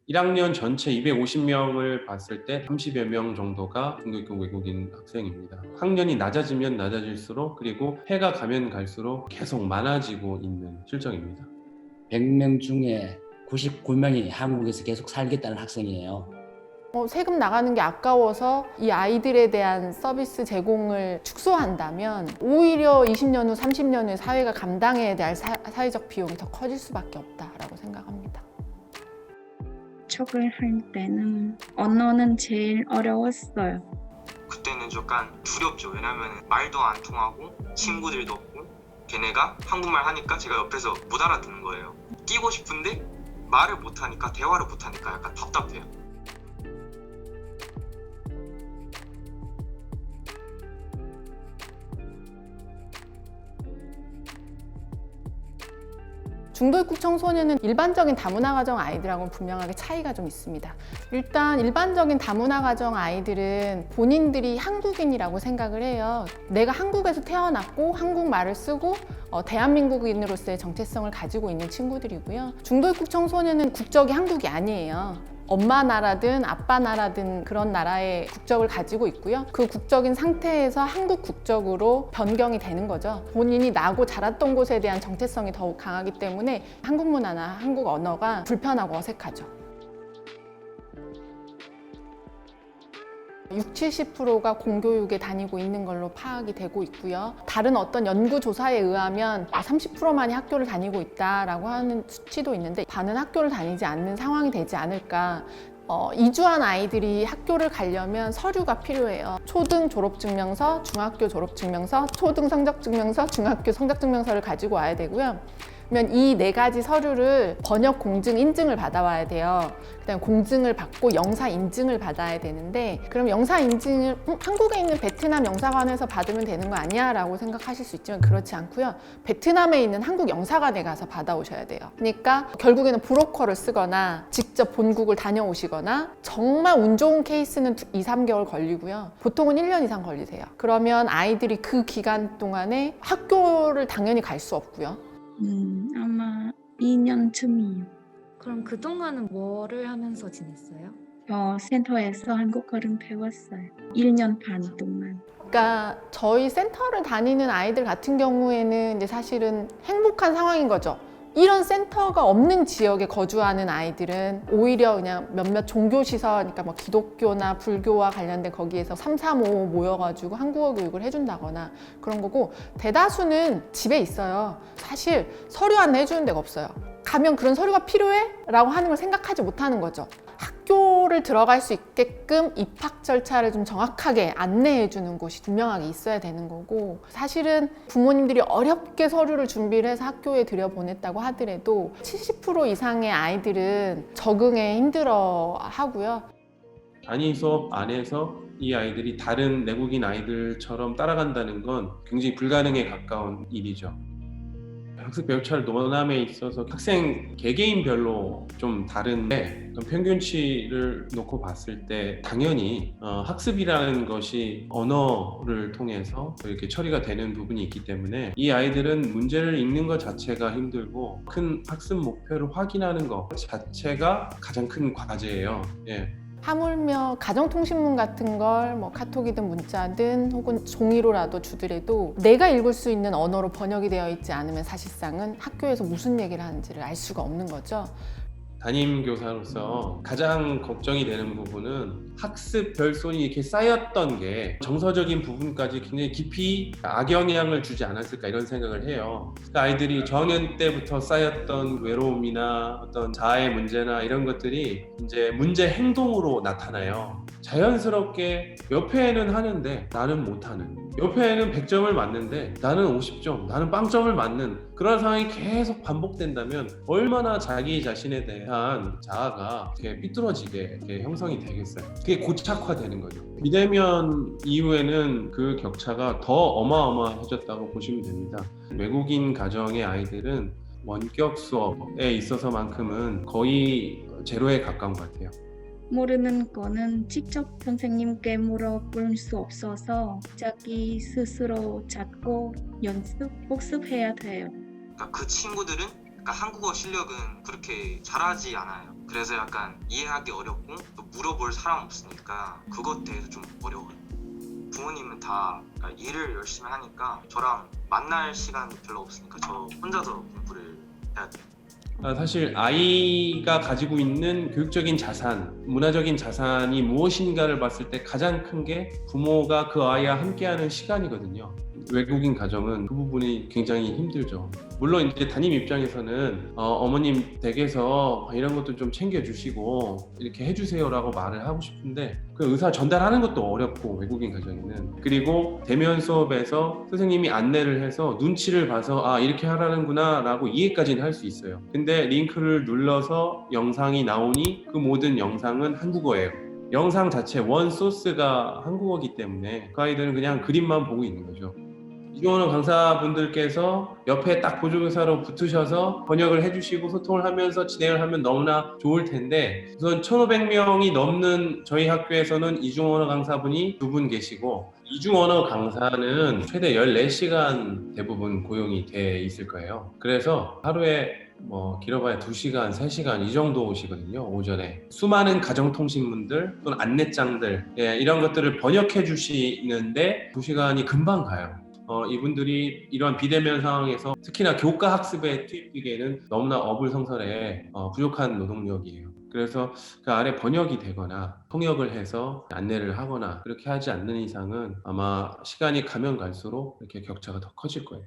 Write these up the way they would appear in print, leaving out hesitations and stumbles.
1학년 전체 250명을 봤을 때 30여 명 정도가 중도입국 외국인 학생입니다. 학년이 낮아지면 낮아질수록 그리고 해가 가면 갈수록 계속 많아지고 있는 실정입니다. 100명 중에 99명이 한국에서 계속 살겠다는 학생이에요. 세금 나가는 게 아까워서 이 아이들에 대한 서비스 제공을 축소한다면 오히려 20년 후, 30년 후에 사회가 감당해야 될 사회적 비용이 더 커질 수밖에 없다라고 생각합니다. 척을 할 때는 언어는 제일 어려웠어요. 그때는 약간 두렵죠. 왜냐면 말도 안 통하고 친구들도 없고 걔네가 한국말 하니까 제가 옆에서 못 알아듣는 거예요. 끼고 싶은데 말을 못하니까 대화를 못하니까 약간 답답해요. 중도입국 청소년은 일반적인 다문화 가정 아이들하고는 분명하게 차이가 좀 있습니다. 일단 일반적인 다문화 가정 아이들은 본인들이 한국인이라고 생각을 해요. 내가 한국에서 태어났고 한국말을 쓰고 대한민국인으로서의 정체성을 가지고 있는 친구들이고요. 중도입국 청소년은 국적이 한국이 아니에요. 엄마 나라든 아빠 나라든 그런 나라의 국적을 가지고 있고요. 그 국적인 상태에서 한국 국적으로 변경이 되는 거죠. 본인이 나고 자랐던 곳에 대한 정체성이 더욱 강하기 때문에 한국 문화나 한국 언어가 불편하고 어색하죠. 60~70%가 공교육에 다니고 있는 걸로 파악이 되고 있고요. 다른 어떤 연구조사에 의하면 30%만이 학교를 다니고 있다라고 하는 수치도 있는데 반은 학교를 다니지 않는 상황이 되지 않을까. 이주한 아이들이 학교를 가려면 서류가 필요해요. 초등 졸업증명서, 중학교 졸업증명서, 초등 성적증명서, 중학교 성적증명서를 가지고 와야 되고요. 그러면 이 4가지 서류를 번역 공증 인증을 받아와야 돼요. 그다음 공증을 받고 영사 인증을 받아야 되는데 그럼 영사 인증을 한국에 있는 베트남 영사관에서 받으면 되는 거 아니야? 라고 생각하실 수 있지만 그렇지 않고요. 베트남에 있는 한국 영사관에 가서 받아오셔야 돼요. 그러니까 결국에는 브로커를 쓰거나 직접 본국을 다녀오시거나 정말 운 좋은 케이스는 2~3개월 걸리고요. 보통은 1년 이상 걸리세요. 그러면 아이들이 그 기간 동안에 학교를 당연히 갈 수 없고요. 아마 2년쯤이요. 그럼 그동안은 뭐를 하면서 지냈어요? 센터에서 한국어를 배웠어요. 1년 반 동안. 그러니까 저희 센터를 다니는 아이들 같은 경우에는 이제 사실은 행복한 상황인 거죠. 이런 센터가 없는 지역에 거주하는 아이들은 오히려 그냥 몇몇 종교시설, 그러니까 뭐 기독교나 불교와 관련된 거기에서 3, 4, 5 모여가지고 한국어 교육을 해준다거나 그런 거고 대다수는 집에 있어요. 사실 서류 안내 해주는 데가 없어요. 가면 그런 서류가 필요해? 라고 하는 걸 생각하지 못하는 거죠. 학교를 들어갈 수 있게끔 입학 절차를 좀 정확하게 안내해 주는 곳이 분명하게 있어야 되는 거고 사실은 부모님들이 어렵게 서류를 준비를 해서 학교에 들여보냈다고 하더라도 70% 이상의 아이들은 적응에 힘들어 하고요. 단위 수업 안에서 이 아이들이 다른 내국인 아이들처럼 따라간다는 건 굉장히 불가능에 가까운 일이죠. 학습 배우차를 논함에 있어서 학생 개개인별로 좀 다른데 평균치를 놓고 봤을 때 당연히 학습이라는 것이 언어를 통해서 이렇게 처리가 되는 부분이 있기 때문에 이 아이들은 문제를 읽는 것 자체가 힘들고 큰 학습 목표를 확인하는 것 자체가 가장 큰 과제예요. 예. 하물며 가정통신문 같은 걸 뭐 카톡이든 문자든 혹은 종이로라도 주더라도 내가 읽을 수 있는 언어로 번역이 되어 있지 않으면 사실상은 학교에서 무슨 얘기를 하는지를 알 수가 없는 거죠. 담임교사로서 가장 걱정이 되는 부분은 학습 별손이 이렇게 쌓였던 게 정서적인 부분까지 굉장히 깊이 악영향을 주지 않았을까 이런 생각을 해요. 그러니까 아이들이 저학년 때부터 쌓였던 외로움이나 어떤 자아의 문제나 이런 것들이 이제 문제 행동으로 나타나요. 자연스럽게 옆에는 하는데 나는 못하는, 옆에는 100점을 맞는데 나는 50점, 나는 빵점을 맞는 그런 상황이 계속 반복된다면 얼마나 자기 자신에 대한 자아가 이렇게 삐뚤어지게 이렇게 형성이 되겠어요. 그게 고착화되는 거죠. 비대면 이후에는 그 격차가 더 어마어마해졌다고 보시면 됩니다. 외국인 가정의 아이들은 원격 수업에 있어서만큼은 거의 제로에 가까운 것 같아요. 모르는 거는 직접 선생님께 물어볼 수 없어서 자기 스스로 찾고 연습, 복습해야 돼요. 그러니까 그 친구들은 한국어 실력은 그렇게 잘하지 않아요. 그래서 약간 이해하기 어렵고 또 물어볼 사람 없으니까 그것 대해서 좀 어려워요. 부모님은 다 일을 열심히 하니까 저랑 만날 시간이 별로 없으니까 저 혼자서 공부를 해야 돼요. 사실 아이가 가지고 있는 교육적인 자산, 문화적인 자산이 무엇인가를 봤을 때 가장 큰 게 부모가 그 아이와 함께하는 시간이거든요. 외국인 가정은 그 부분이 굉장히 힘들죠. 물론 이제 담임 입장에서는 어머님 댁에서 이런 것도 좀 챙겨주시고 이렇게 해주세요라고 말을 하고 싶은데 그 의사 전달하는 것도 어렵고 외국인 가정에는. 그리고 대면 수업에서 선생님이 안내를 해서 눈치를 봐서 아 이렇게 하라는구나 라고 이해까지는 할 수 있어요. 근데 링크를 눌러서 영상이 나오니 그 모든 영상은 한국어예요. 영상 자체 원 소스가 한국어이기 때문에 그 아이들은 그냥 그림만 보고 있는 거죠. 이종원 강사분들께서 옆에 딱 보조교사로 붙으셔서 번역을 해주시고 소통을 하면서 진행을 하면 너무나 좋을 텐데 우선 1,500명이 넘는 저희 학교에서는 이중언어 강사분이 2분 계시고 이중언어 강사는 최대 14시간 대부분 고용이 돼 있을 거예요. 그래서 하루에 길어봐야 2시간, 3시간 이 정도 오시거든요. 오전에 수많은 가정통신문들 또는 안내장들 이런 것들을 번역해 주시는데 2시간이 금방 가요. 이분들이 이런 비대면 상황에서 특히나 교과 학습에 투입되기에는 너무나 어불성설에 부족한 노동력이에요. 그래서 그 아래 번역이 되거나 통역을 해서 안내를 하거나 그렇게 하지 않는 이상은 아마 시간이 가면 갈수록 이렇게 격차가 더 커질 거예요.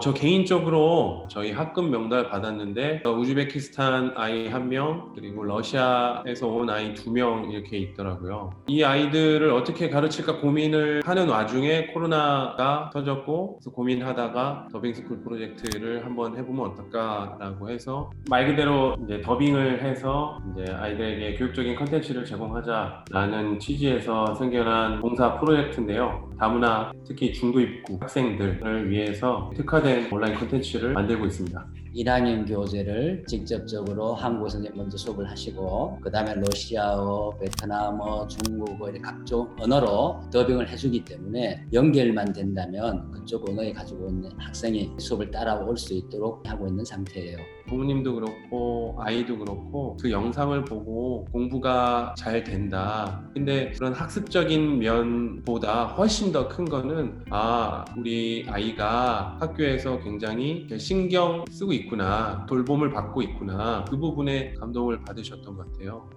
저 개인적으로 저희 학급 명단 받았는데 우즈베키스탄 아이 1명 그리고 러시아에서 온 아이 2명 이렇게 있더라고요. 이 아이들을 어떻게 가르칠까 고민을 하는 와중에 코로나가 터졌고 그래서 고민하다가 더빙스쿨 프로젝트를 한번 해보면 어떨까라고 해서 말 그대로 이제 더빙을 해서 이제 아이들에게 교육적인 컨텐츠를 제공하자라는 취지에서 생겨난 봉사 프로젝트인데요. 다문화 특히 중도입국 학생들을 위해서 특화된 온라인 콘텐츠를 만들고 있습니다. 1학년 교재를 직접적으로 한국에서 먼저 수업을 하시고 그 다음에 러시아어, 베트남어, 중국어 이렇게 각종 언어로 더빙을 해주기 때문에 연결만 된다면 그쪽 언어에 가지고 있는 학생이 수업을 따라올 수 있도록 하고 있는 상태예요. 부모님도 그렇고 아이도 그렇고 그 영상을 보고 공부가 잘 된다. 근데 그런 학습적인 면보다 훨씬 더 큰 거는 우리 아이가 학교에서 굉장히 신경 쓰고 있구나, 돌봄을 받고 있구나, 그 부분에 감동을 받으셨던 것 같아요.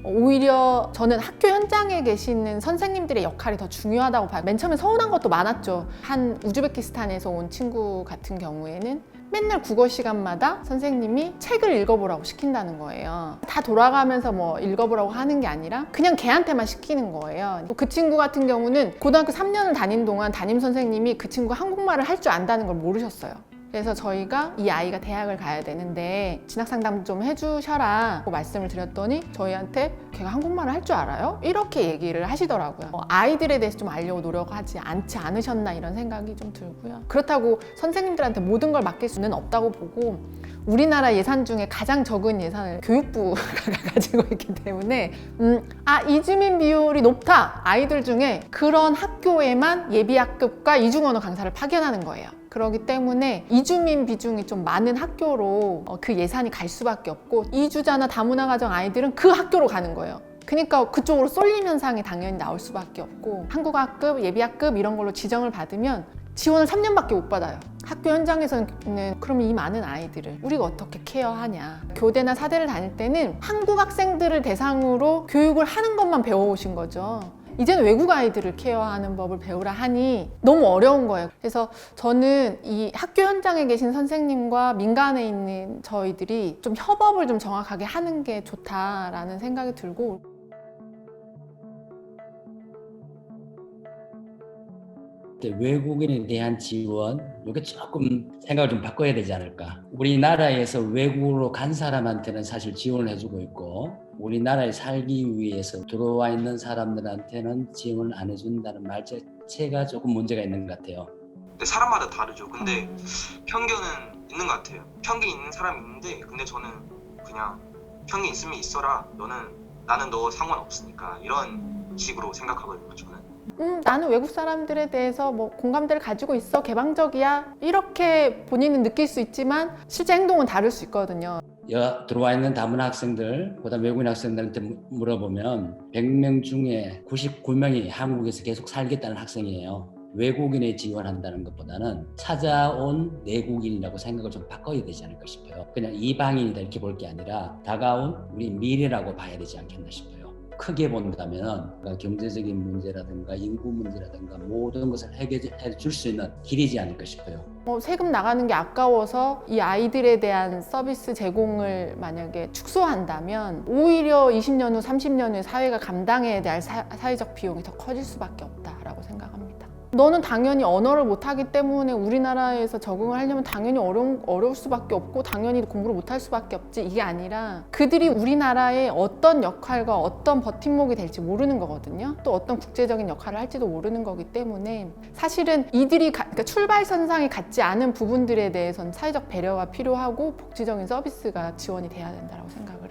오히려 저는 학교 현장에 계시는 선생님들의 역할이 더 중요하다고 봐요. 맨 처음에 서운한 것도 많았죠. 한 우즈베키스탄에서 온 친구 같은 경우에는 맨날 국어 시간마다 선생님이 책을 읽어보라고 시킨다는 거예요. 다 돌아가면서 읽어보라고 하는 게 아니라 그냥 걔한테만 시키는 거예요. 그 친구 같은 경우는 고등학교 3년을 다닌 동안 담임 선생님이 그 친구가 한국말을 할 줄 안다는 걸 모르셨어요. 그래서 저희가 이 아이가 대학을 가야 되는데 진학 상담 좀 해주셔라 라고 말씀을 드렸더니 저희한테 걔가 한국말을 할 줄 알아요? 이렇게 얘기를 하시더라고요. 아이들에 대해서 좀 알려고 노력하지 않지 않으셨나 이런 생각이 좀 들고요. 그렇다고 선생님들한테 모든 걸 맡길 수는 없다고 보고 우리나라 예산 중에 가장 적은 예산을 교육부가 가지고 있기 때문에 이주민 비율이 높다. 아이들 중에 그런 학교에만 예비학급과 이중언어 강사를 파견하는 거예요. 그렇기 때문에 이주민 비중이 좀 많은 학교로 그 예산이 갈 수밖에 없고 이주자나 다문화 가정 아이들은 그 학교로 가는 거예요. 그러니까 그쪽으로 쏠림 현상이 당연히 나올 수밖에 없고 한국학급, 예비학급 이런 걸로 지정을 받으면 지원을 3년밖에 못 받아요. 학교 현장에서는 그럼 이 많은 아이들을 우리가 어떻게 케어하냐. 교대나 사대를 다닐 때는 한국 학생들을 대상으로 교육을 하는 것만 배워오신 거죠. 이제는 외국 아이들을 케어하는 법을 배우라 하니 너무 어려운 거예요. 그래서 저는 이 학교 현장에 계신 선생님과 민간에 있는 저희들이 좀 협업을 좀 정확하게 하는 게 좋다라는 생각이 들고 외국인에 대한 지원, 이게 조금 생각을 좀 바꿔야 되지 않을까. 우리나라에서 외국으로 간 사람한테는 사실 지원을 해주고 있고 우리나라에 살기 위해서 들어와 있는 사람들한테는 지원을 안 해준다는 말 자체가 조금 문제가 있는 것 같아요. 근데 사람마다 다르죠. 근데 편견은 있는 것 같아요. 편견 있는 사람이 있는데 근데 저는 그냥 편견 있으면 있어라. 나는 너 상관없으니까 이런 식으로 생각하거든요. 저는. 나는 외국 사람들에 대해서 공감대를 가지고 있어, 개방적이야 이렇게 본인은 느낄 수 있지만 실제 행동은 다를 수 있거든요. 들어와 있는 다문화 학생들, 그다음 외국인 학생들한테 물어보면 100명 중에 99명이 한국에서 계속 살겠다는 학생이에요. 외국인에 지원한다는 것보다는 찾아온 내국인이라고 생각을 좀 바꿔야 되지 않을까 싶어요. 그냥 이방인이다 이렇게 볼 게 아니라 다가온 우리 미래라고 봐야 되지 않겠나 싶어요. 크게 본다면 경제적인 문제라든가 인구 문제라든가 모든 것을 해결해 줄 수 있는 길이지 않을까 싶어요. 세금 나가는 게 아까워서 이 아이들에 대한 서비스 제공을 만약에 축소한다면 오히려 20년 후, 30년 후에 사회가 감당해야 될 사회적 비용이 더 커질 수밖에 없다라고 생각합니다. 너는 당연히 언어를 못하기 때문에 우리나라에서 적응을 하려면 당연히 어려울 수밖에 없고 당연히 공부를 못할 수밖에 없지, 이게 아니라 그들이 우리나라의 어떤 역할과 어떤 버팀목이 될지 모르는 거거든요. 또 어떤 국제적인 역할을 할지도 모르는 거기 때문에 사실은 이들이 그러니까 출발선상에 갖지 않은 부분들에 대해서는 사회적 배려가 필요하고 복지적인 서비스가 지원이 돼야 된다고 생각을 해요.